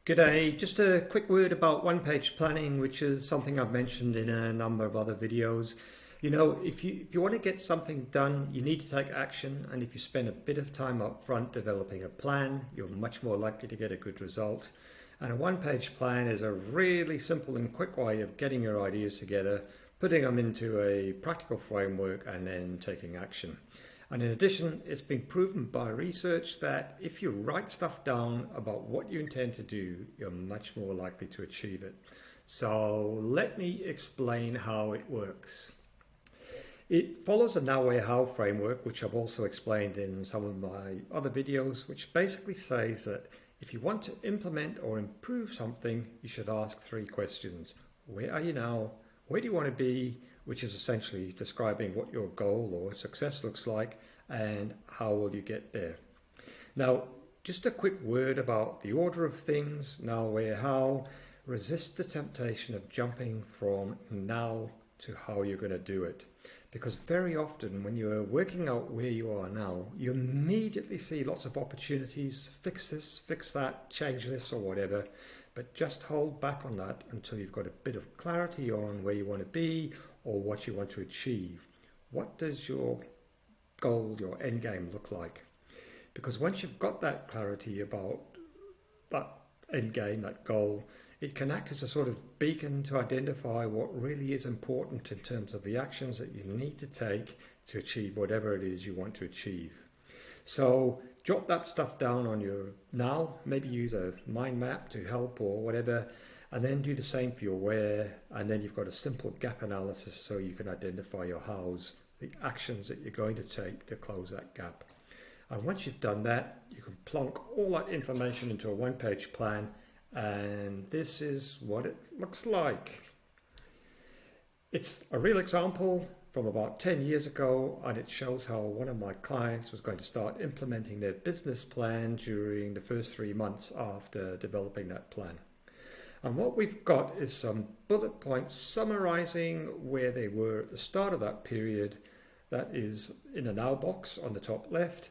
Good day. Just a quick word about one-page planning, which is something I've mentioned in a number of other videos. If you want to get something done, you need to take action, and if you spend a bit of time up front developing a plan, you're much more likely to get a good result. And a one-page plan is a really simple and quick way of getting your ideas together, putting them into a practical framework, and then taking action. And in addition, it's been proven by research that if you write stuff down about what you intend to do, you're much more likely to achieve it. So let me explain how it works. It follows a Now Where How framework, which I've also explained in some of my other videos, which basically says that if you want to implement or improve something, you should ask three questions. Where are you now? Where do you want to be? Which is essentially describing what your goal or success looks like, and how will you get there. Now, just a quick word about the order of things, now, where, how. Resist the temptation of jumping from now to how you're going to do it. Because very often when you're working out where you are now, you immediately see lots of opportunities, fix this, fix that, change this or whatever. But just hold back on that until you've got a bit of clarity on where you want to be or what you want to achieve. What does your goal, your end game look like? Because once you've got that clarity about that end game, that goal, it can act as a sort of beacon to identify what really is important in terms of the actions that you need to take to achieve whatever it is you want to achieve. So jot that stuff down on your now, maybe use a mind map to help or whatever, and then do the same for your where, and then you've got a simple gap analysis so you can identify your hows, the actions that you're going to take to close that gap. And once you've done that, you can plonk all that information into a one-page plan, and this is what it looks like. It's a real example from about 10 years ago, and it shows how one of my clients was going to start implementing their business plan during the first 3 months after developing that plan. And what we've got is some bullet points summarizing where they were at the start of that period. That is in a now box on the top left.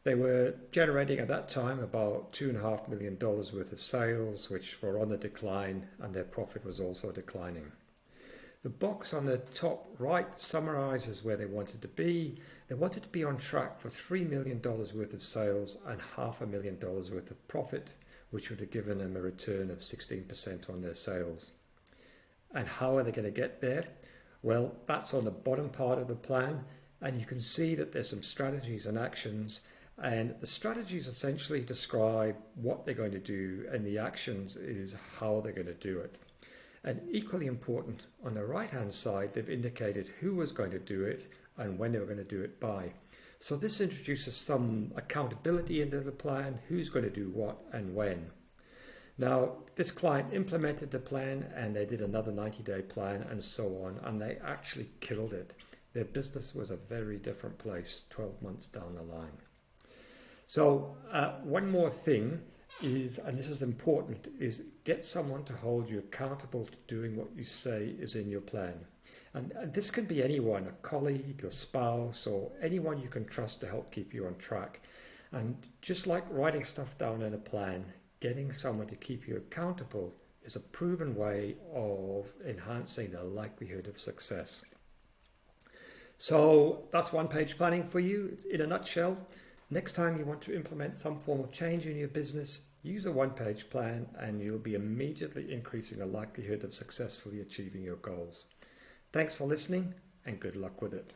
They were generating at that time about $2.5 million worth of sales, which were on the decline, and their profit was also declining. The box on the top right summarizes where they wanted to be. They wanted to be on track for $3 million worth of sales and $500,000 worth of profit, which would have given them a return of 16% on their sales. And how are they going to get there? Well, that's on the bottom part of the plan, and you can see that there's some strategies and actions, and the strategies essentially describe what they're going to do, and the actions is how they're going to do it. And equally important, on the right-hand side, they've indicated who was going to do it and when they were going to do it by. So this introduces some accountability into the plan, who's going to do what and when. Now, this client implemented the plan and they did another 90-day plan and so on, and they actually killed it. Their business was a very different place 12 months down the line. So one more thing is, and this is important, is get someone to hold you accountable to doing what you say is in your plan. And this can be anyone, a colleague, your spouse, or anyone you can trust to help keep you on track. And just like writing stuff down in a plan, getting someone to keep you accountable is a proven way of enhancing the likelihood of success. So that's one-page planning for you in a nutshell. Next time you want to implement some form of change in your business, use a one-page plan and you'll be immediately increasing the likelihood of successfully achieving your goals. Thanks for listening and good luck with it.